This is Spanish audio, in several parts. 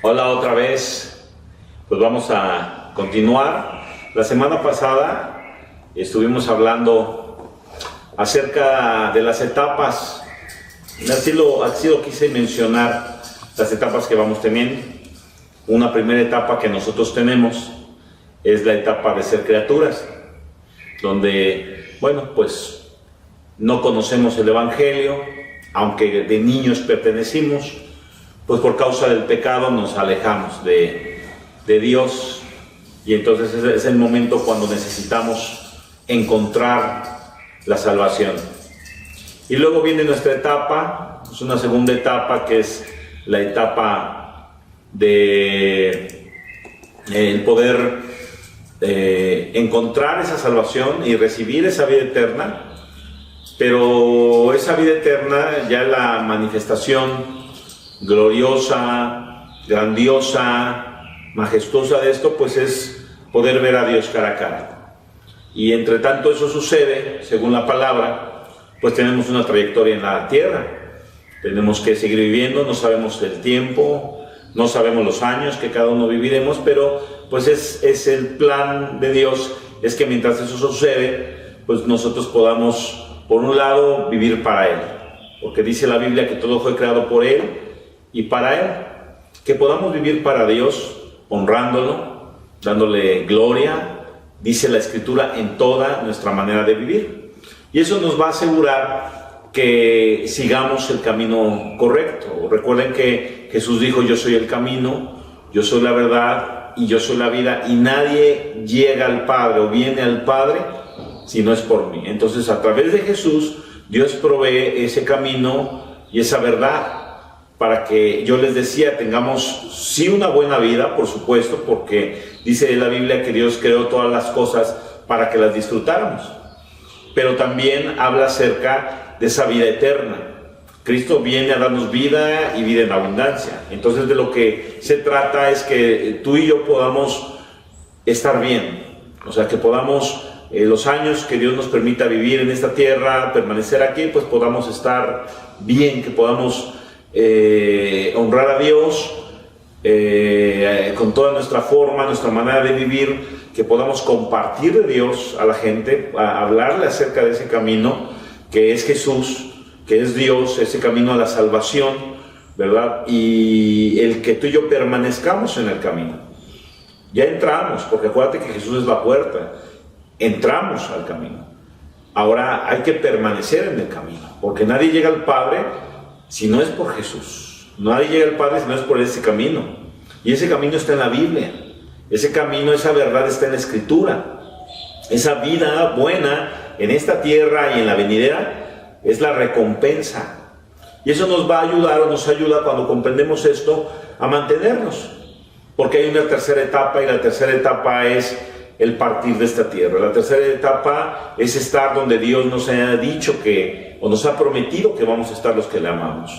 Hola otra vez, pues vamos a continuar. La semana pasada estuvimos hablando acerca de las etapas, así lo quise mencionar, las etapas que vamos teniendo. Una primera etapa que nosotros tenemos es la etapa de ser criaturas, donde, bueno, pues no conocemos el Evangelio, aunque de niños pertenecimos, pues por causa del pecado nos alejamos de Dios, y entonces es el momento cuando necesitamos encontrar la salvación. Y luego viene nuestra etapa, es una segunda etapa que es la etapa de el poder encontrar esa salvación y recibir esa vida eterna, pero esa vida eterna, ya la manifestación gloriosa, grandiosa, majestuosa de esto, pues es poder ver a Dios cara a cara. Y entre tanto eso sucede, según la palabra, pues tenemos una trayectoria en la tierra. Tenemos que seguir viviendo, no sabemos el tiempo, no sabemos los años que cada uno viviremos, pero pues es el plan de Dios, es que mientras eso sucede, pues nosotros podamos, por un lado, vivir para Él, porque dice la Biblia que todo fue creado por Él y para Él, que podamos vivir para Dios, honrándolo, dándole gloria, dice la Escritura, en toda nuestra manera de vivir. Y eso nos va a asegurar que sigamos el camino correcto. Recuerden que Jesús dijo: yo soy el camino, yo soy la verdad y yo soy la vida, y nadie llega al Padre o viene al Padre si no es por mí. Entonces, a través de Jesús, Dios provee ese camino y esa verdad, para que, yo les decía, tengamos sí una buena vida, por supuesto, porque dice la Biblia que Dios creó todas las cosas para que las disfrutáramos, pero también habla acerca de esa vida eterna. Cristo viene a darnos vida y vida en abundancia. Entonces, de lo que se trata es que tú y yo podamos estar bien, o sea, que podamos, los años que Dios nos permita vivir en esta tierra, permanecer aquí, pues podamos estar bien, que podamos honrar a Dios con toda nuestra forma, nuestra manera de vivir, que podamos compartir de Dios a la gente, a hablarle acerca de ese camino que es Jesús, que es Dios, ese camino a la salvación, ¿verdad? Y el que tú y yo permanezcamos en el camino. Ya entramos, porque acuérdate que Jesús es la puerta, entramos al camino. Ahora hay que permanecer en el camino, porque nadie llega al Padre si no es por Jesús. Nadie llega al Padre si no es por ese camino. Y ese camino está en la Biblia. Ese camino, esa verdad está en la Escritura. Esa vida buena en esta tierra y en la venidera es la recompensa. Y eso nos va a ayudar, o nos ayuda, cuando comprendemos esto, a mantenernos. Porque hay una tercera etapa, y la tercera etapa es el partir de esta tierra. La tercera etapa es estar donde Dios nos ha dicho que, o nos ha prometido que vamos a estar los que le amamos.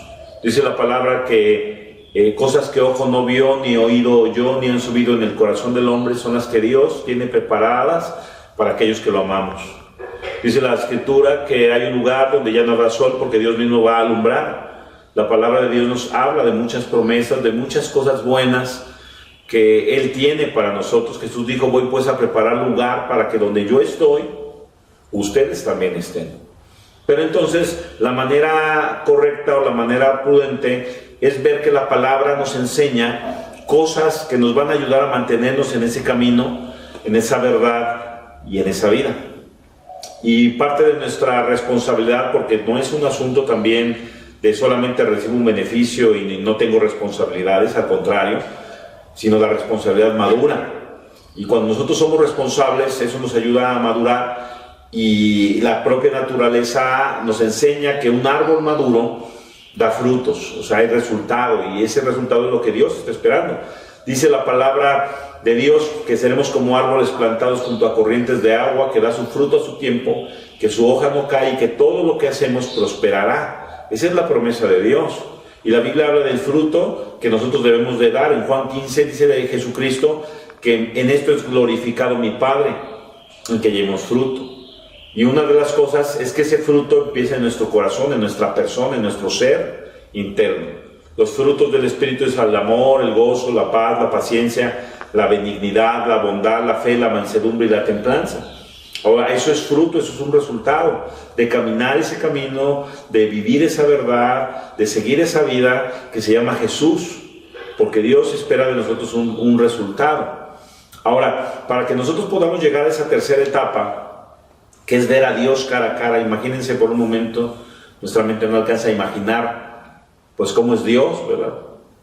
Dice la palabra que cosas que ojo no vio, ni oído oyó, ni han subido en el corazón del hombre, son las que Dios tiene preparadas para aquellos que lo amamos. Dice la Escritura que hay un lugar donde ya no habrá sol, porque Dios mismo va a alumbrar. La palabra de Dios nos habla de muchas promesas, de muchas cosas buenas que Él tiene para nosotros. Jesús dijo: voy pues a preparar lugar para que donde yo estoy, ustedes también estén. Pero entonces, la manera correcta o la manera prudente es ver que la palabra nos enseña cosas que nos van a ayudar a mantenernos en ese camino, en esa verdad y en esa vida. Y parte de nuestra responsabilidad, porque no es un asunto también de solamente recibo un beneficio y no tengo responsabilidades, al contrario, sino la responsabilidad madura. Y cuando nosotros somos responsables, eso nos ayuda a madurar, y la propia naturaleza nos enseña que un árbol maduro da frutos, o sea, hay resultado, y ese resultado es lo que Dios está esperando. Dice la palabra de Dios que seremos como árboles plantados junto a corrientes de agua, que da su fruto a su tiempo, que su hoja no cae, y que todo lo que hacemos prosperará. Esa es la promesa de Dios. Y la Biblia habla del fruto que nosotros debemos de dar. En Juan 15 dice de Jesucristo que en esto es glorificado mi Padre, en que llevemos fruto. Y una de las cosas es que ese fruto empieza en nuestro corazón, en nuestra persona, en nuestro ser interno. Los frutos del Espíritu es el amor, el gozo, la paz, la paciencia, la benignidad, la bondad, la fe, la mansedumbre y la templanza. Ahora, eso es fruto, eso es un resultado de caminar ese camino, de vivir esa verdad, de seguir esa vida que se llama Jesús, porque Dios espera de nosotros un resultado. Ahora, para que nosotros podamos llegar a esa tercera etapa, que es ver a Dios cara a cara, imagínense por un momento, nuestra mente no alcanza a imaginar, pues cómo es Dios, ¿verdad?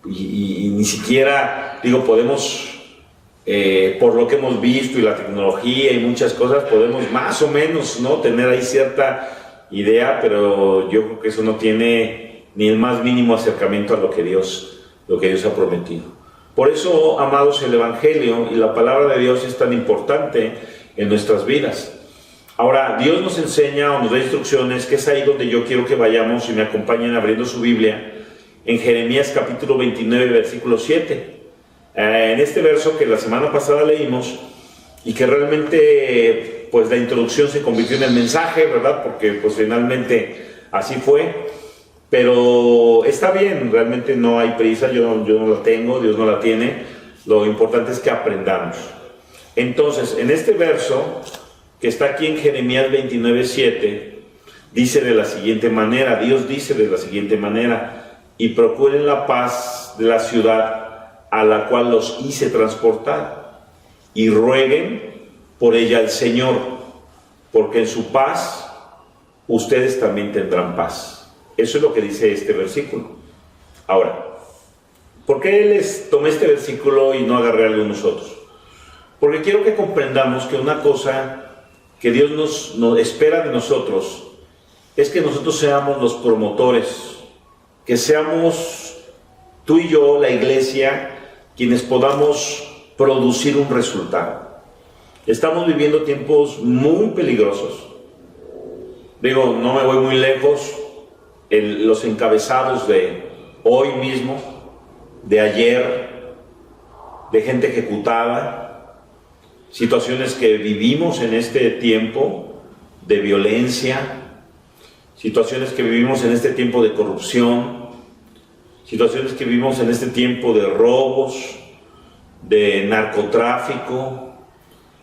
Y ni siquiera, podemos... por lo que hemos visto y la tecnología y muchas cosas, podemos más o menos, ¿no?, tener ahí cierta idea, pero yo creo que eso no tiene ni el más mínimo acercamiento a lo que Dios ha prometido. Por eso, amados, el Evangelio y la palabra de Dios es tan importante en nuestras vidas. Ahora, Dios nos enseña o nos da instrucciones, que es ahí donde yo quiero que vayamos y me acompañen abriendo su Biblia, en Jeremías capítulo 29, versículo 7. En este verso que la semana pasada leímos y que realmente pues la introducción se convirtió en el mensaje, ¿verdad? Porque pues finalmente así fue, pero está bien, realmente no hay prisa, yo no la tengo, Dios no la tiene, lo importante es que aprendamos. Entonces, en este verso que está aquí en Jeremías 29:7, dice de la siguiente manera, Dios dice de la siguiente manera: y procuren la paz de la ciudad a la cual los hice transportar, y rueguen por ella al Señor, porque en su paz ustedes también tendrán paz. Eso es lo que dice este versículo. Ahora, ¿por qué les tomé este versículo y no agarré algo nosotros? Porque quiero que comprendamos que una cosa que Dios nos espera de nosotros es que nosotros seamos los promotores, que seamos tú y yo, la iglesia, quienes podamos producir un resultado. Estamos viviendo tiempos muy peligrosos. No me voy muy lejos, los encabezados de hoy mismo, de ayer, de gente ejecutada, situaciones que vivimos en este tiempo de violencia, situaciones que vivimos en este tiempo de corrupción, situaciones que vivimos en este tiempo de robos, de narcotráfico,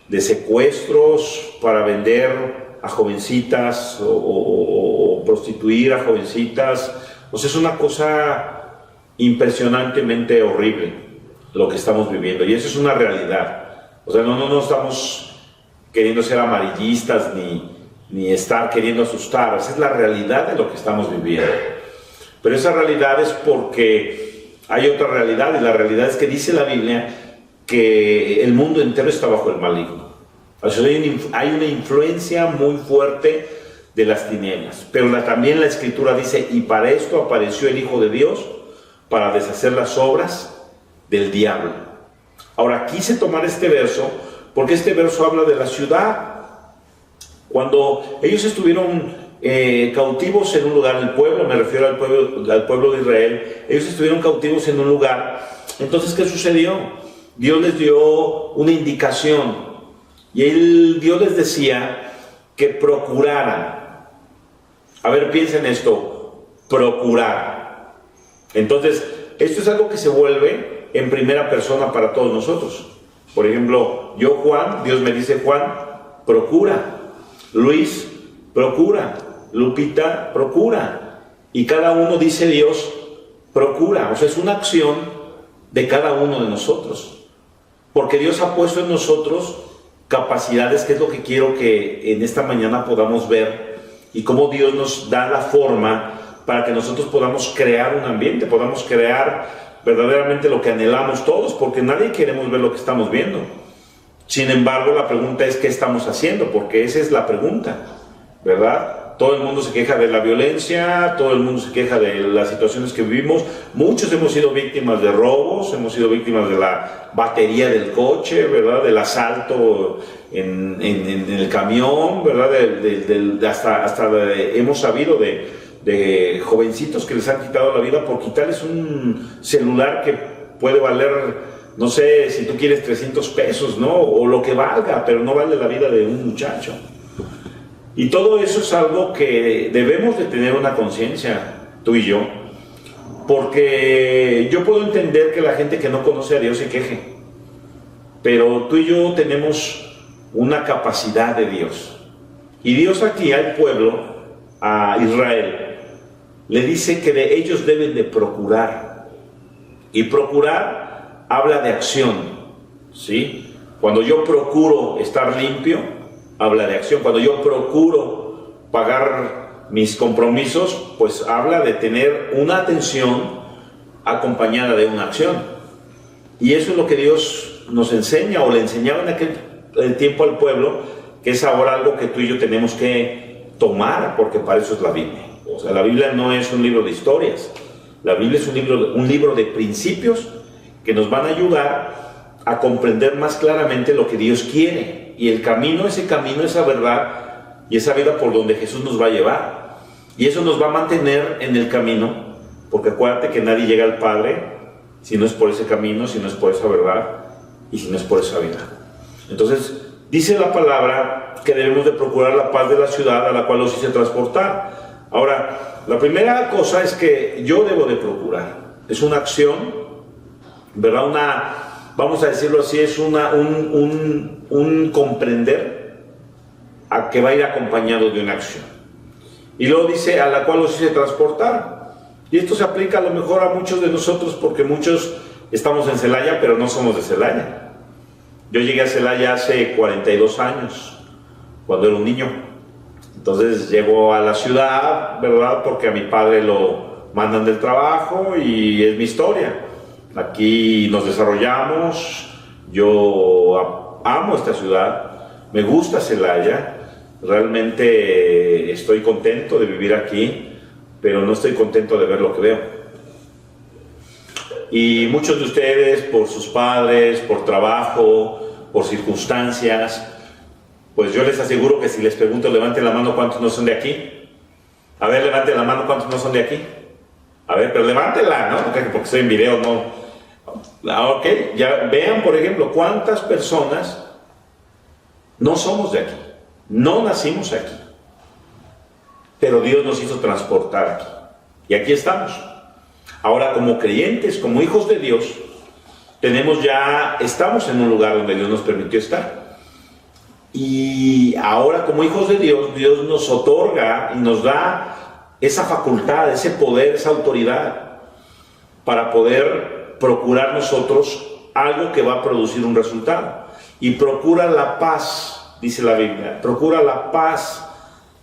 de secuestros para vender a jovencitas o prostituir a jovencitas. Es una cosa impresionantemente horrible lo que estamos viviendo, y eso es una realidad. No estamos queriendo ser amarillistas ni estar queriendo asustar, esa es la realidad de lo que estamos viviendo. Pero esa realidad es porque hay otra realidad, y la realidad es que dice la Biblia que el mundo entero está bajo el maligno. Hay una influencia muy fuerte de las tinieblas, pero también la Escritura dice: y para esto apareció el Hijo de Dios, para deshacer las obras del diablo. Ahora, quise tomar este verso porque este verso habla de la ciudad. Cuando ellos estuvieron cautivos en un lugar, el pueblo, me refiero al pueblo de Israel, ellos estuvieron cautivos en un lugar. Entonces, ¿qué sucedió? Dios les dio una indicación, y Dios les decía que procuraran. A ver, piensen esto: procurar. Entonces, esto es algo que se vuelve en primera persona para todos nosotros. Por ejemplo, yo, Juan, Dios me dice: Juan, procura. Luis, procura. Lupita, procura. Y cada uno dice Dios, procura. Es una acción de cada uno de nosotros, porque Dios ha puesto en nosotros capacidades, que es lo que quiero que en esta mañana podamos ver, y cómo Dios nos da la forma para que nosotros podamos crear un ambiente, podamos crear verdaderamente lo que anhelamos todos, porque nadie queremos ver lo que estamos viendo. Sin embargo, la pregunta es: ¿qué estamos haciendo? Porque esa es la pregunta, ¿verdad? Todo el mundo se queja de la violencia, todo el mundo se queja de las situaciones que vivimos. Muchos hemos sido víctimas de robos, hemos sido víctimas de la batería del coche, ¿verdad? Del asalto en el camión, ¿verdad? Hemos sabido de jovencitos que les han quitado la vida por quitarles un celular que puede valer, no sé, si tú quieres, 300 pesos, ¿no? O lo que valga, pero no vale la vida de un muchacho. Y todo eso es algo que debemos de tener una conciencia, tú y yo, Porque yo puedo entender que la gente que no conoce a Dios se queje, pero tú y yo tenemos una capacidad de Dios. Y Dios aquí al pueblo, a Israel, le dice que de ellos deben de procurar. Y procurar habla de acción, ¿sí? Cuando yo procuro estar limpio, habla de acción. Cuando yo procuro pagar mis compromisos, pues habla de tener una atención acompañada de una acción. Y eso es lo que Dios nos enseña, o le enseñaba en aquel tiempo al pueblo, que es ahora algo que tú y yo tenemos que tomar, porque para eso es la Biblia. O sea, la Biblia no es un libro de historias, la Biblia es un libro de principios que nos van a ayudar a comprender más claramente lo que Dios quiere, y el camino, esa verdad y esa vida por donde Jesús nos va a llevar. Y eso nos va a mantener en el camino, porque acuérdate que nadie llega al Padre si no es por ese camino, si no es por esa verdad y si no es por esa vida. Entonces, dice la palabra que debemos de procurar la paz de la ciudad a la cual los hice transportar. Ahora, la primera cosa es que yo debo de procurar. Es una acción, ¿verdad? Vamos a decirlo así, es un comprender a que va a ir acompañado de una acción. Y luego dice, a la cual los hice transportar. Y esto se aplica a lo mejor a muchos de nosotros, porque muchos estamos en Celaya, pero no somos de Celaya. Yo llegué a Celaya hace 42 años, cuando era un niño. Entonces llego a la ciudad, ¿verdad? Porque a mi padre lo mandan del trabajo y es mi historia. Aquí nos desarrollamos, yo amo esta ciudad, me gusta Celaya, realmente estoy contento de vivir aquí, pero no estoy contento de ver lo que veo. Y muchos de ustedes, por sus padres, por trabajo, por circunstancias, pues yo les aseguro que si les pregunto, levanten la mano cuántos no son de aquí. A ver, levanten la mano cuántos no son de aquí. A ver, pero levántenla, ¿no? Porque estoy en video, no. Ok, ya vean, por ejemplo, cuántas personas no somos de aquí, no nacimos aquí, pero Dios nos hizo transportar aquí. Y aquí estamos. Ahora, como creyentes, como hijos de Dios, estamos en un lugar donde Dios nos permitió estar. Y ahora, como hijos de Dios, Dios nos otorga y nos da esa facultad, ese poder, esa autoridad para poder procurar nosotros algo que va a producir un resultado. Y procura la paz, dice la Biblia, procura la paz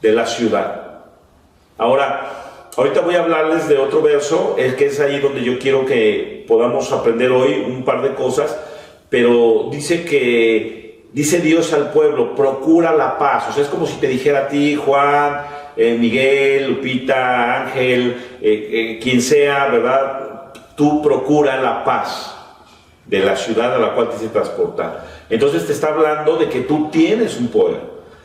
de la ciudad. Ahora, ahorita voy a hablarles de otro verso, el que es ahí donde yo quiero que podamos aprender hoy un par de cosas, pero dice Dios al pueblo, procura la paz. O sea, es como si te dijera a ti, Juan, Miguel, Lupita, Ángel, quien sea, ¿verdad? Tú procura la paz de la ciudad a la cual te hice transportar. Entonces te está hablando de que tú tienes un poder,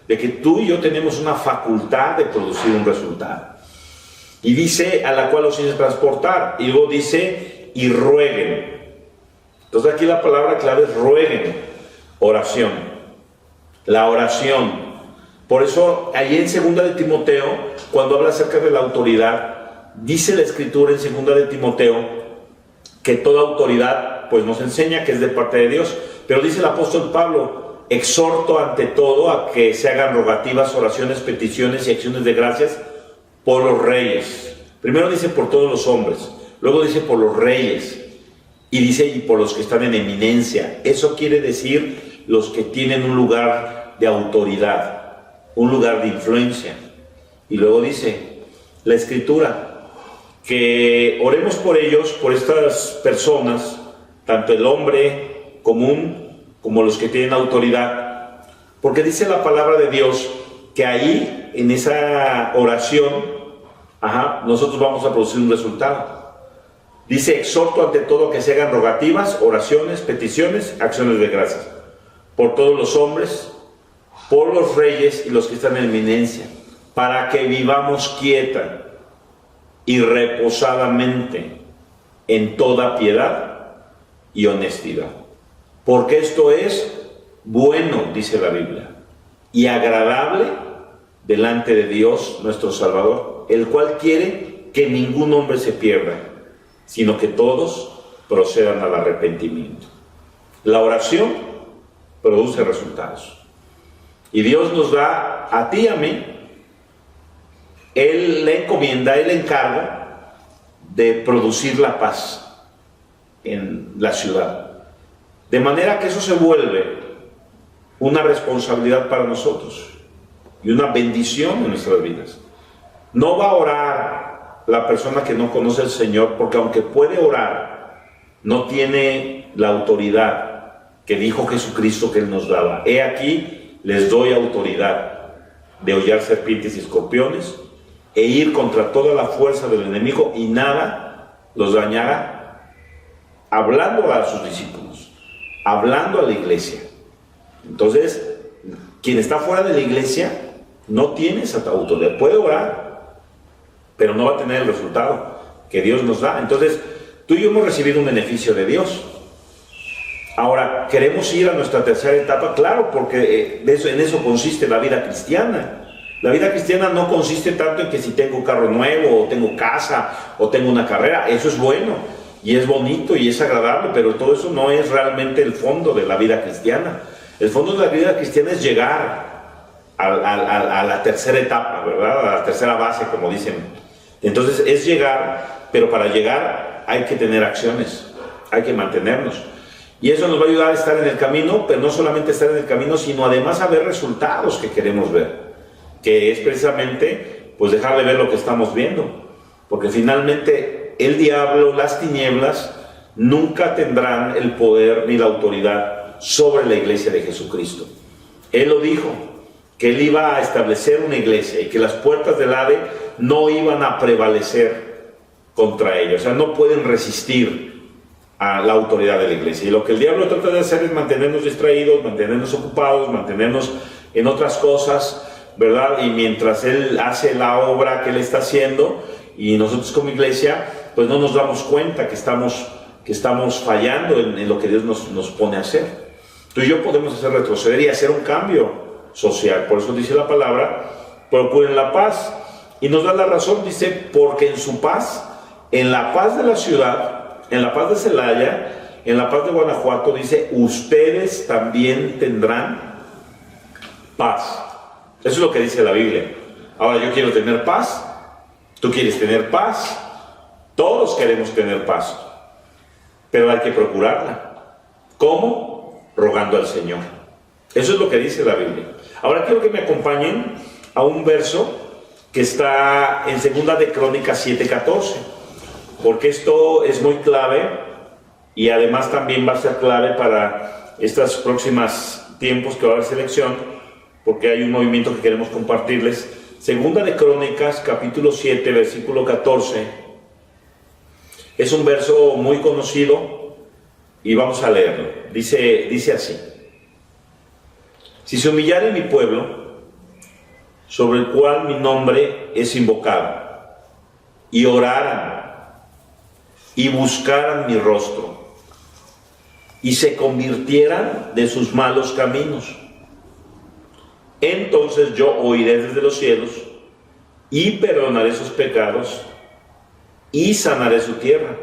de que tú y yo tenemos una facultad de producir un resultado. Y dice, a la cual los hice transportar. Y luego dice, y rueguen. Entonces aquí la palabra clave es rueguen, oración. La oración. Por eso, ahí en 2 de Timoteo, cuando habla acerca de la autoridad, dice la Escritura en 2 de Timoteo, que toda autoridad pues nos enseña que es de parte de Dios, pero dice el apóstol Pablo, exhorto ante todo a que se hagan rogativas, oraciones, peticiones y acciones de gracias por los reyes. Primero dice por todos los hombres, luego dice por los reyes, y dice y por los que están en eminencia. Eso quiere decir los que tienen un lugar de autoridad, un lugar de influencia. Y luego dice la Escritura, que oremos por ellos, por estas personas, tanto el hombre común como los que tienen autoridad, porque dice la palabra de Dios que ahí, en esa oración, nosotros vamos a producir un resultado. Dice, exhorto ante todo que se hagan rogativas, oraciones, peticiones, acciones de gracias, por todos los hombres, por los reyes y los que están en eminencia, para que vivamos quieta y reposadamente en toda piedad y honestidad. Porque esto es bueno, dice la Biblia, y agradable delante de Dios nuestro Salvador, el cual quiere que ningún hombre se pierda, sino que todos procedan al arrepentimiento. La oración produce resultados. Y Dios nos da a ti y a mí, Él le encomienda, Él le encarga de producir la paz en la ciudad. De manera que eso se vuelve una responsabilidad para nosotros y una bendición en nuestras vidas. No va a orar la persona que no conoce al Señor, porque aunque puede orar, no tiene la autoridad que dijo Jesucristo que Él nos daba. He aquí, les doy autoridad de hollar serpientes y escorpiones e ir contra toda la fuerza del enemigo y nada los dañará. Hablando a sus discípulos, hablando a la iglesia. Entonces, quien está fuera de la iglesia no tiene esa autoridad. Puede orar, pero no va a tener el resultado que Dios nos da. Entonces, tú y yo hemos recibido un beneficio de Dios. Ahora, ¿queremos ir a nuestra tercera etapa? Claro, porque en eso consiste la vida cristiana. La vida cristiana no consiste tanto en que si tengo un carro nuevo, o tengo casa, o tengo una carrera. Eso es bueno, y es bonito, y es agradable, pero todo eso no es realmente el fondo de la vida cristiana. El fondo de la vida cristiana es llegar a la tercera etapa, ¿verdad? A la tercera base, como dicen. Entonces, es llegar, pero para llegar hay que tener acciones, hay que mantenernos. Y eso nos va a ayudar a estar en el camino, pero no solamente estar en el camino, sino además a ver resultados que queremos ver, que es precisamente pues dejar de ver lo que estamos viendo, porque finalmente el diablo, las tinieblas, nunca tendrán el poder ni la autoridad sobre la iglesia de Jesucristo. Él lo dijo, que Él iba a establecer una iglesia y que las puertas del Hades no iban a prevalecer contra ella, o sea, no pueden resistir a la autoridad de la iglesia. Y lo que el diablo trata de hacer es mantenernos distraídos, mantenernos ocupados, mantenernos en otras cosas, ¿verdad? Y mientras Él hace la obra que Él está haciendo, y nosotros como iglesia, pues no nos damos cuenta que estamos fallando en lo que Dios nos pone a hacer. Tú y yo podemos hacer retroceder y hacer un cambio social. Por eso dice la palabra, procuren la paz. Y nos da la razón, dice, porque en su paz, en la paz de la ciudad, en la paz de Celaya, en la paz de Guanajuato, dice, ustedes también tendrán paz. Eso es lo que dice la Biblia. Ahora, yo quiero tener paz, tú quieres tener paz, todos queremos tener paz, pero hay que procurarla. ¿Cómo? Rogando al Señor. Eso es lo que dice la Biblia. Ahora quiero que me acompañen a un verso que está en 2 de Crónicas 7:14, porque esto es muy clave y además también va a ser clave para estos próximos tiempos que va a haber selección, porque hay un movimiento que queremos compartirles. 2 de Crónicas, capítulo 7, versículo 14. Es un verso muy conocido y vamos a leerlo. Dice así: si se humillare mi pueblo, sobre el cual mi nombre es invocado, y oraran, y buscaran mi rostro, y se convirtieran de sus malos caminos, entonces yo oiré desde los cielos, y perdonaré sus pecados, y sanaré su tierra.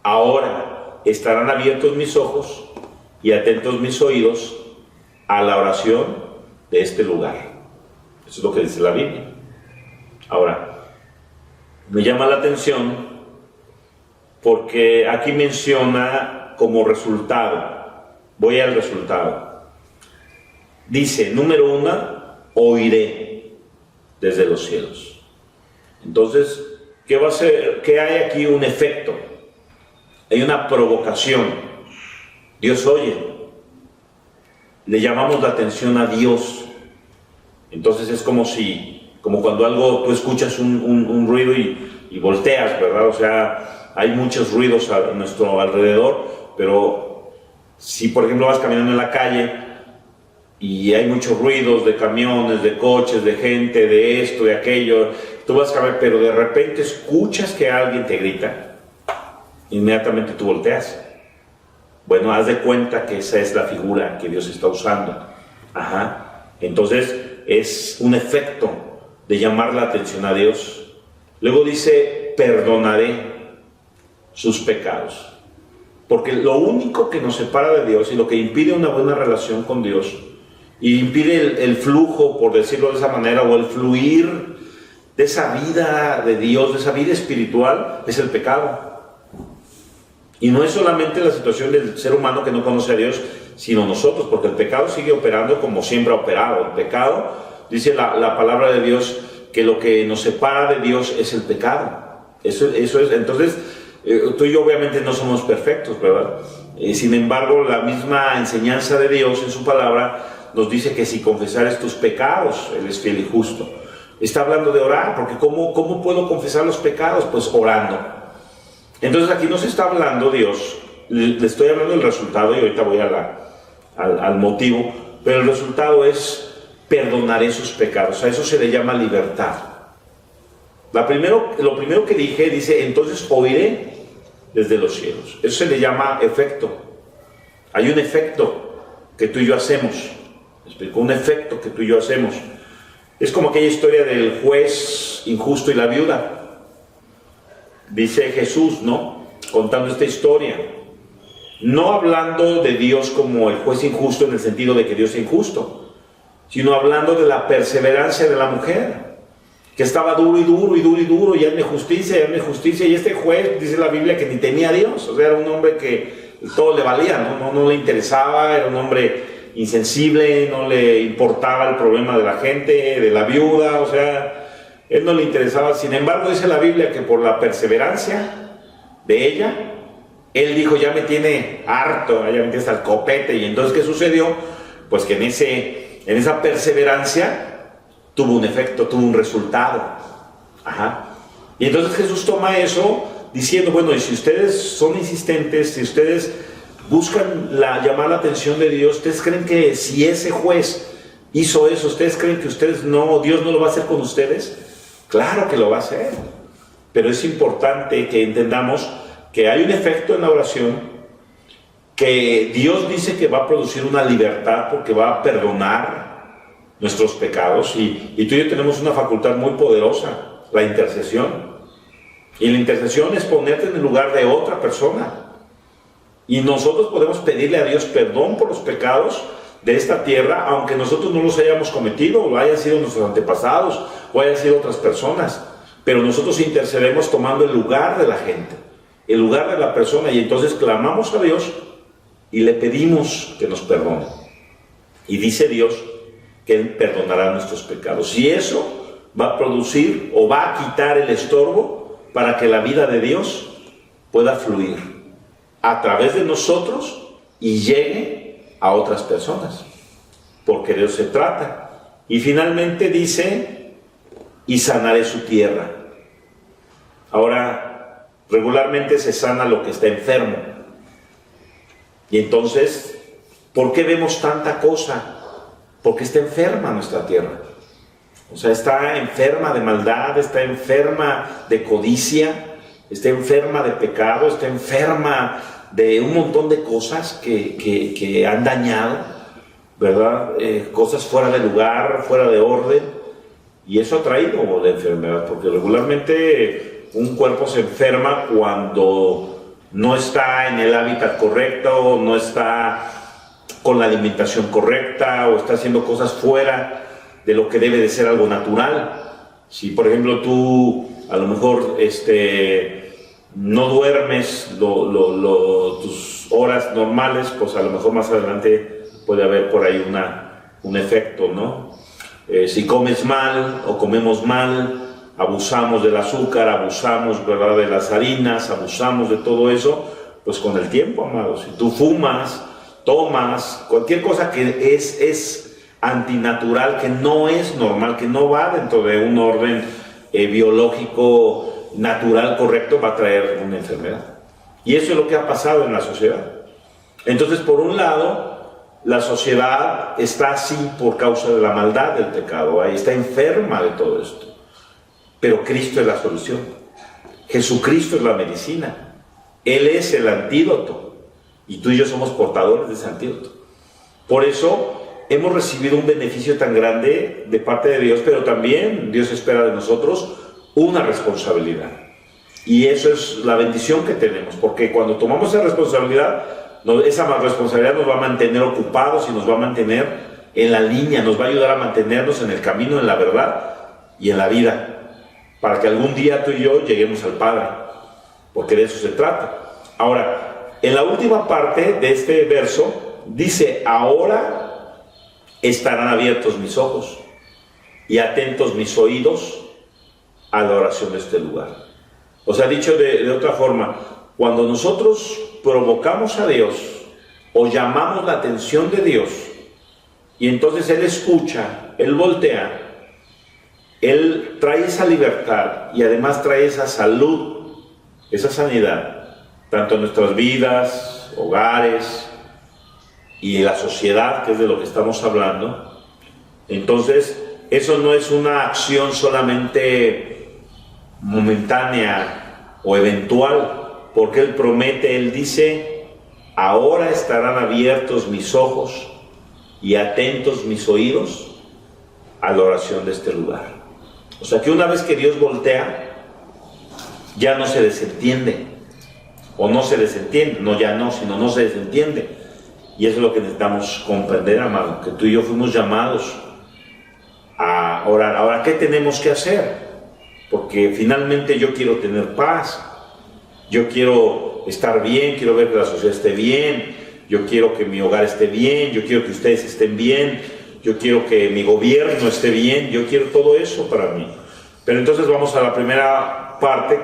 Ahora estarán abiertos mis ojos, y atentos mis oídos a la oración de este lugar. Eso es lo que dice la Biblia. Ahora, me llama la atención porque aquí menciona como resultado. Voy al resultado. Dice, número 1, oiré desde los cielos. Entonces, ¿qué va a ser? ¿Qué hay aquí? Un efecto. Hay una provocación. Dios oye. Le llamamos la atención a Dios. Entonces es como cuando tú escuchas un ruido y volteas, ¿verdad? O sea, hay muchos ruidos a nuestro alrededor, pero si por ejemplo vas caminando en la calle y hay muchos ruidos de camiones, de coches, de gente, de esto, de aquello, tú vas a caminando, pero de repente escuchas que alguien te grita, inmediatamente tú volteas. Bueno, haz de cuenta que esa es la figura que Dios está usando. Entonces es un efecto de llamar la atención a Dios. Luego dice, perdonaré. sus pecados. Porque lo único que nos separa de Dios y lo que impide una buena relación con Dios y impide el flujo, por decirlo de esa manera, o el fluir de esa vida de Dios, de esa vida espiritual, es el pecado. Y no es solamente la situación del ser humano que no conoce a Dios, sino nosotros, porque el pecado sigue operando como siempre ha operado. El pecado, dice la palabra de Dios, que lo que nos separa de Dios es el pecado. Eso es. Entonces, tú y yo obviamente no somos perfectos, ¿verdad? Sin embargo, la misma enseñanza de Dios en su palabra nos dice que si confesares tus pecados, Él es fiel y justo. Está hablando de orar, porque ¿cómo puedo confesar los pecados? Pues orando. Entonces aquí nos está hablando Dios, le estoy hablando del resultado y ahorita voy al motivo, pero el resultado es perdonaré sus pecados. A eso se le llama libertad. Lo primero que dice, entonces oiré desde los cielos. Eso se le llama efecto. Hay un efecto que tú y yo hacemos. ¿Me explico? Un efecto que tú y yo hacemos. Es como aquella historia del juez injusto y la viuda. Dice Jesús, ¿no? Contando esta historia. No hablando de Dios como el juez injusto en el sentido de que Dios es injusto, sino hablando de la perseverancia de la mujer, que estaba duro y duro, y hazme justicia, y este juez, dice la Biblia, que ni temía a Dios. O sea, era un hombre que todo le valía, no le interesaba, era un hombre insensible, no le importaba el problema de la gente, de la viuda, o sea, él no le interesaba. Sin embargo, dice la Biblia que por la perseverancia de ella, él dijo, ya me tiene harto, ya me tiene hasta el copete. Y entonces, ¿qué sucedió? Pues que en esa perseverancia tuvo un efecto, tuvo un resultado. Y entonces Jesús toma eso diciendo, bueno, y si ustedes son insistentes, si ustedes buscan llamar la atención de Dios, ¿ustedes creen que si ese juez hizo eso, ustedes creen que Dios no lo va a hacer con ustedes? Claro que lo va a hacer, pero es importante que entendamos que hay un efecto en la oración, que Dios dice que va a producir una libertad porque va a perdonar nuestros pecados, y tú y yo tenemos una facultad muy poderosa, la intercesión. Y la intercesión es ponerte en el lugar de otra persona. Y nosotros podemos pedirle a Dios perdón por los pecados de esta tierra, aunque nosotros no los hayamos cometido, o hayan sido nuestros antepasados, o hayan sido otras personas. Pero nosotros intercedemos tomando el lugar de la gente, el lugar de la persona, y entonces clamamos a Dios y le pedimos que nos perdone. Y dice Dios que Él perdonará nuestros pecados. Y eso va a producir o va a quitar el estorbo para que la vida de Dios pueda fluir a través de nosotros y llegue a otras personas, porque de eso se trata. Y finalmente dice, y sanaré su tierra. Ahora, regularmente se sana lo que está enfermo. Y entonces, ¿por qué vemos tanta cosa? Porque está enferma nuestra tierra. O sea, está enferma de maldad, está enferma de codicia, está enferma de pecado, está enferma de un montón de cosas que han dañado, ¿verdad? Cosas fuera de lugar, fuera de orden, y eso ha traído la enfermedad, porque regularmente un cuerpo se enferma cuando no está en el hábitat correcto, no está con la alimentación correcta, o está haciendo cosas fuera de lo que debe de ser algo natural. Si por ejemplo tú a lo mejor no duermes tus horas normales, pues a lo mejor más adelante puede haber por ahí un efecto, ¿no? Si comes mal o comemos mal, abusamos del azúcar, abusamos, ¿verdad?, de las harinas, abusamos de todo eso, pues con el tiempo, amados, si tú fumas, tomas, cualquier cosa que es antinatural, que no es normal, que no va dentro de un orden biológico natural correcto, va a traer una enfermedad. Y eso es lo que ha pasado en la sociedad. Entonces, por un lado, la sociedad está así por causa de la maldad del pecado, ahí está enferma de todo esto. Pero Cristo es la solución. Jesucristo es la medicina. Él es el antídoto. Y tú y yo somos portadores de ese antídoto. Por eso hemos recibido un beneficio tan grande de parte de Dios, pero también Dios espera de nosotros una responsabilidad. Y eso es la bendición que tenemos, porque cuando tomamos esa responsabilidad nos va a mantener ocupados y nos va a mantener en la línea, nos va a ayudar a mantenernos en el camino, en la verdad y en la vida, para que algún día tú y yo lleguemos al Padre, porque de eso se trata. Ahora, en la última parte de este verso dice: ahora estarán abiertos mis ojos y atentos mis oídos a la oración de este lugar. O sea, dicho de otra forma, cuando nosotros provocamos a Dios o llamamos la atención de Dios, y entonces Él escucha, Él voltea, Él trae esa libertad y además trae esa salud, esa sanidad, tanto en nuestras vidas, hogares y en la sociedad, que es de lo que estamos hablando. Entonces, eso no es una acción solamente momentánea o eventual, porque Él promete, Él dice: ahora estarán abiertos mis ojos y atentos mis oídos a la oración de este lugar. O sea que una vez que Dios voltea, ya no se desentiende, o no se desentiende, no ya no, sino no se desentiende. Y eso es lo que necesitamos comprender, amado, que tú y yo fuimos llamados a orar. Ahora, ¿qué tenemos que hacer? Porque finalmente yo quiero tener paz, yo quiero estar bien, quiero ver que la sociedad esté bien, yo quiero que mi hogar esté bien, yo quiero que ustedes estén bien, yo quiero que mi gobierno esté bien, yo quiero todo eso para mí. Pero entonces vamos a la primera parte,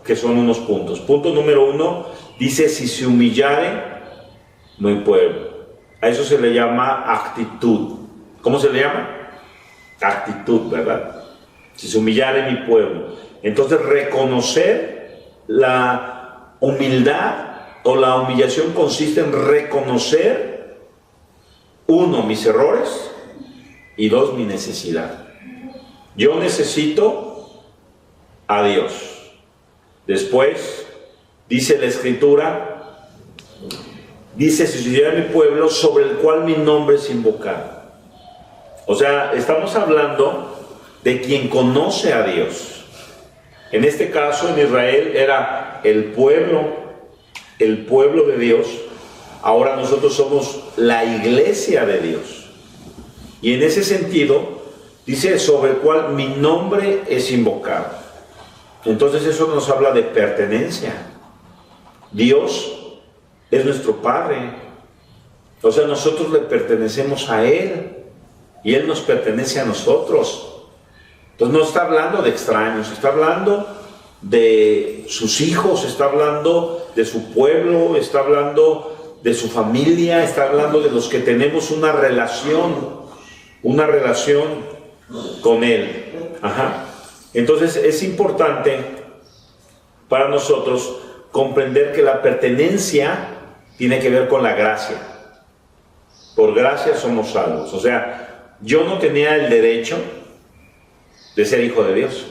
que son unos puntos. Punto número 1, dice: si se humillare mi pueblo. A eso se le llama actitud. ¿Cómo se le llama? Actitud, ¿verdad? Si se humillare mi pueblo. Entonces, reconocer la humildad o la humillación consiste en reconocer, 1, mis errores, y 2, mi necesidad. Yo necesito a Dios. Después, dice la Escritura, dice: si se humillare mi pueblo, sobre el cual mi nombre es invocado. O sea, estamos hablando de quien conoce a Dios. En este caso, en Israel era el pueblo de Dios. Ahora nosotros somos la iglesia de Dios. Y en ese sentido, dice: sobre el cual mi nombre es invocado. Entonces eso nos habla de pertenencia. Dios es nuestro Padre. O sea, nosotros le pertenecemos a Él y Él nos pertenece a nosotros. Entonces no está hablando de extraños, está hablando de sus hijos, está hablando de su pueblo, está hablando de su familia, está hablando de los que tenemos una relación con Él. Entonces es importante para nosotros comprender que la pertenencia tiene que ver con la gracia. Por gracia somos salvos. O sea, yo no tenía el derecho de ser hijo de Dios,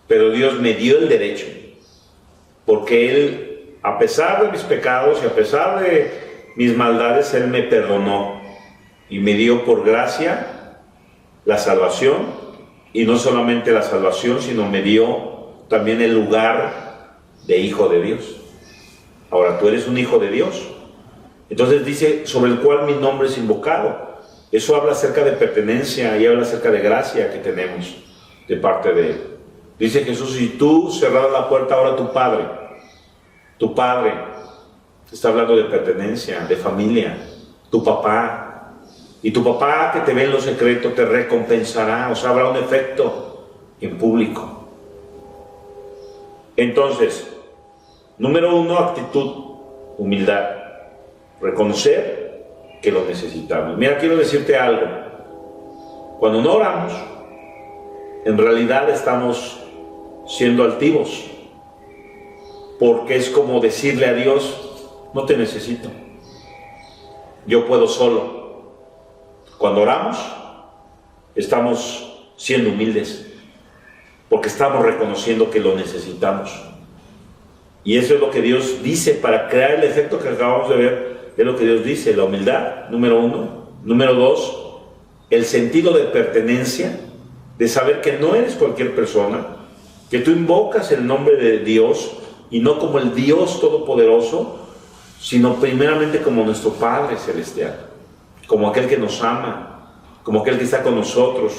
pero Dios me dio el derecho, porque Él, a pesar de mis pecados y a pesar de mis maldades, Él me perdonó y me dio por gracia la salvación, y no solamente la salvación, sino me dio también el lugar de hijo de Dios. Ahora tú eres un hijo de Dios. Entonces dice: sobre el cual mi nombre es invocado. Eso habla acerca de pertenencia y habla acerca de gracia que tenemos de parte de Él. Dice Jesús: si tú cerraras la puerta ahora a tu Padre, está hablando de pertenencia, de familia, tu papá, y tu papá que te ve en lo secreto te recompensará. O sea, habrá un efecto en público. Entonces, número 1, actitud, humildad, reconocer que lo necesitamos. Mira, quiero decirte algo: cuando no oramos, en realidad estamos siendo altivos, porque es como decirle a Dios: no te necesito, yo puedo solo. Cuando oramos, estamos siendo humildes, porque estamos reconociendo que lo necesitamos. Y eso es lo que Dios dice para crear el efecto que acabamos de ver. Es lo que Dios dice: la humildad, número 1. Número 2, el sentido de pertenencia, de saber que no eres cualquier persona, que tú invocas el nombre de Dios, y no como el Dios Todopoderoso, sino primeramente como nuestro Padre Celestial, como aquel que nos ama, como aquel que está con nosotros,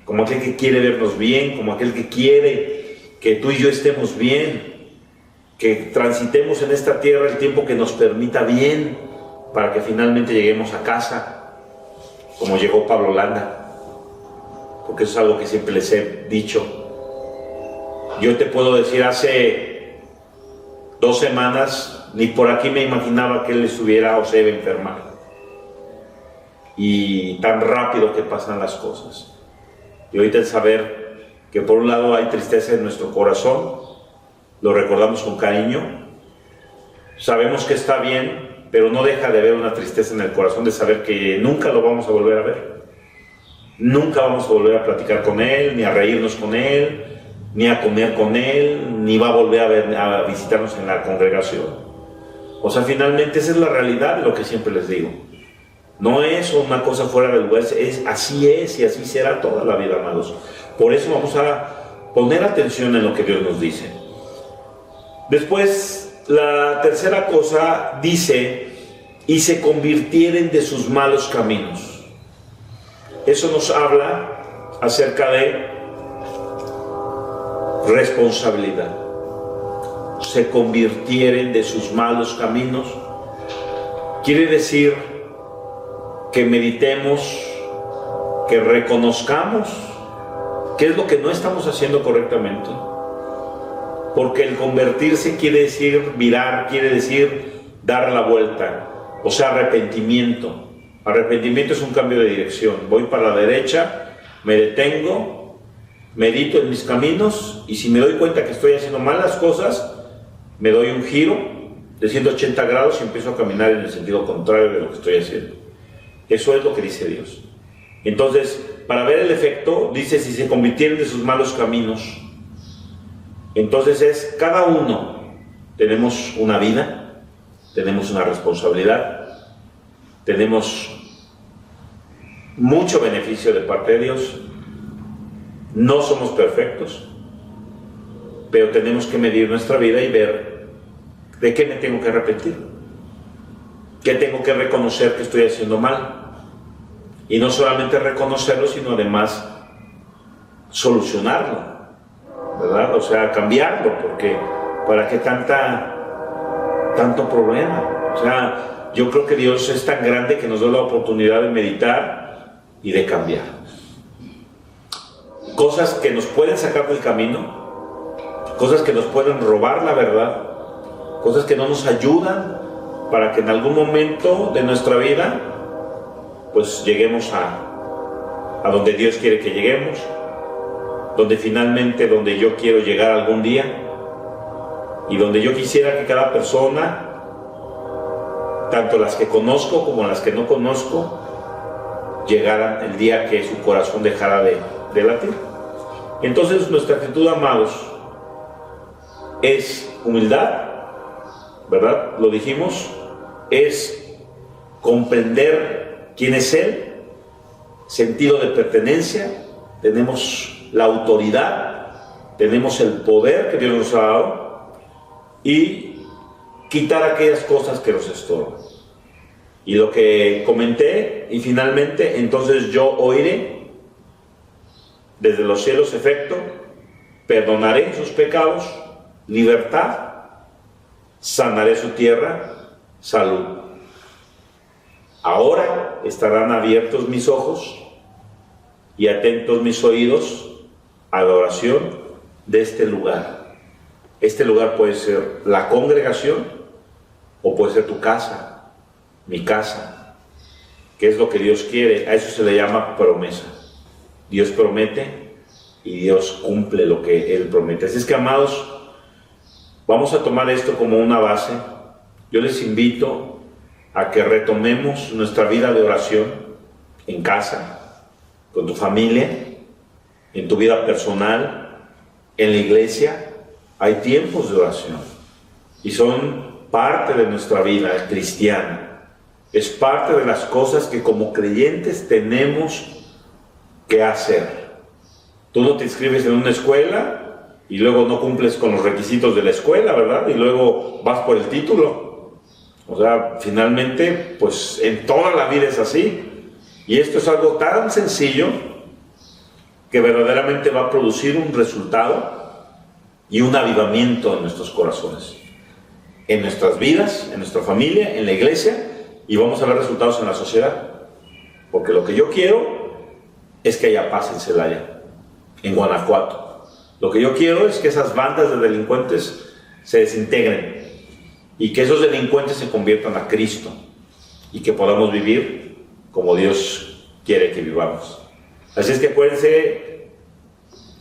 como aquel que quiere vernos bien, como aquel que quiere que tú y yo estemos bien, que transitemos en esta tierra el tiempo que nos permita bien, para que finalmente lleguemos a casa, como llegó Pablo Landa, porque eso es algo que siempre les he dicho. Yo te puedo decir, hace 2 semanas, ni por aquí me imaginaba que él estuviera o se iba a enfermar. Y tan rápido que pasan las cosas. Y ahorita el saber que por un lado hay tristeza en nuestro corazón, lo recordamos con cariño, sabemos que está bien, pero no deja de haber una tristeza en el corazón de saber que nunca lo vamos a volver a ver. Nunca vamos a volver a platicar con él, ni a reírnos con él, ni a comer con él, ni va a volver a visitarnos en la congregación. O sea, finalmente esa es la realidad de lo que siempre les digo. No es una cosa fuera del lugar, así es y así será toda la vida, amados. Por eso vamos a poner atención en lo que Dios nos dice. Después, la tercera cosa dice, y se convirtieren de sus malos caminos. Eso nos habla acerca de responsabilidad. Se convirtieren de sus malos caminos. Quiere decir que meditemos, que reconozcamos qué es lo que no estamos haciendo correctamente. Porque el convertirse quiere decir virar, quiere decir dar la vuelta, o sea, arrepentimiento. Arrepentimiento es un cambio de dirección. Voy para la derecha, me detengo, medito en mis caminos, y si me doy cuenta que estoy haciendo malas cosas, me doy un giro de 180 grados y empiezo a caminar en el sentido contrario de lo que estoy haciendo. Eso es lo que dice Dios. Entonces, para ver el efecto, dice, si se convirtieren de sus malos caminos. Entonces cada uno tenemos una vida, tenemos una responsabilidad, tenemos mucho beneficio de parte de Dios. No somos perfectos, pero tenemos que medir nuestra vida y ver de qué me tengo que arrepentir, qué tengo que reconocer que estoy haciendo mal, y no solamente reconocerlo, sino además solucionarlo, ¿verdad? O sea, cambiarlo, porque ¿para qué tanto problema? O sea, yo creo que Dios es tan grande que nos da la oportunidad de meditar y de cambiar. Cosas que nos pueden sacar del camino, cosas que nos pueden robar la verdad, cosas que no nos ayudan para que en algún momento de nuestra vida pues lleguemos a donde Dios quiere que lleguemos, donde yo quiero llegar algún día, y donde yo quisiera que cada persona, tanto las que conozco como las que no conozco, llegaran el día que su corazón dejara de latir. Entonces nuestra actitud, amados, es humildad, ¿verdad? Lo dijimos, es comprender quién es Él, sentido de pertenencia, tenemos la autoridad, tenemos el poder que Dios nos ha dado, y quitar aquellas cosas que nos estorban. Y lo que comenté, y finalmente, entonces yo oiré desde los cielos, efecto, perdonaré sus pecados, libertad, sanaré su tierra, salud. Ahora estarán abiertos mis ojos y atentos mis oídos a la oración de este lugar. Este lugar puede ser la congregación o puede ser tu casa, mi casa, que es lo que Dios quiere. A eso se le llama promesa. Dios promete y Dios cumple lo que Él promete. Así es que, amados, vamos a tomar esto como una base. Yo les invito a que retomemos nuestra vida de oración en casa, con tu familia, en tu vida personal, en la iglesia. Hay tiempos de oración y son parte de nuestra vida cristiana. Es parte de las cosas que como creyentes tenemos que hacer. Tú no te inscribes en una escuela y luego no cumples con los requisitos de la escuela, ¿verdad? Y luego vas por el título. O sea, finalmente, pues en toda la vida es así. Y esto es algo tan sencillo que verdaderamente va a producir un resultado y un avivamiento en nuestros corazones, en nuestras vidas, en nuestra familia, en la iglesia, y vamos a ver resultados en la sociedad. Porque lo que yo quiero es que haya paz en Celaya, en Guanajuato. Lo que yo quiero es que esas bandas de delincuentes se desintegren y que esos delincuentes se conviertan a Cristo y que podamos vivir como Dios quiere que vivamos. Así es que acuérdense,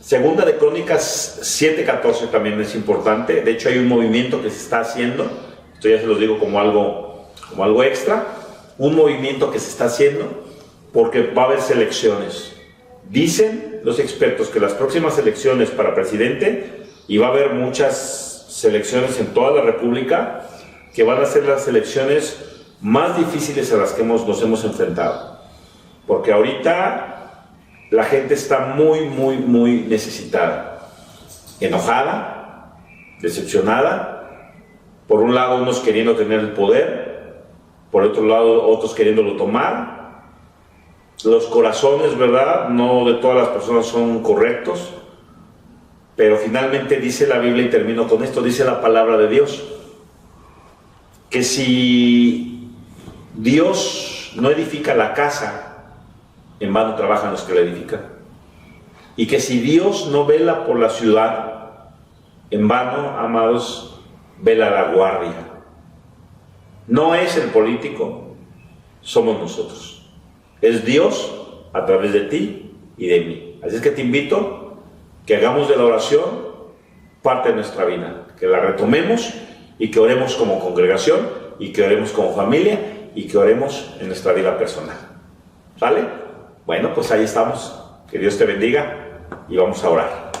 Segunda de Crónicas 7:14 también es importante. De hecho hay un movimiento que se está haciendo, esto ya se los digo como algo extra, un movimiento que se está haciendo porque va a haber selecciones. Dicen los expertos que las próximas elecciones para presidente, y va a haber muchas selecciones en toda la República, que van a ser las elecciones más difíciles a las que nos hemos enfrentado. Porque ahorita la gente está muy necesitada, enojada, decepcionada. Por un lado unos queriendo tener el poder, por otro lado otros queriéndolo tomar. Los corazones, ¿verdad?, no de todas las personas son correctos, pero finalmente dice la Biblia, y termino con esto, dice la palabra de Dios, que si Dios no edifica la casa, en vano trabajan los que la edifican, y que si Dios no vela por la ciudad, en vano, amados, vela la guardia. No es el político, somos nosotros. Es Dios a través de ti y de mí. Así es que te invito que hagamos de la oración parte de nuestra vida, que la retomemos y que oremos como congregación y que oremos como familia y que oremos en nuestra vida personal. ¿Vale? Bueno, pues ahí estamos. Que Dios te bendiga y vamos a orar.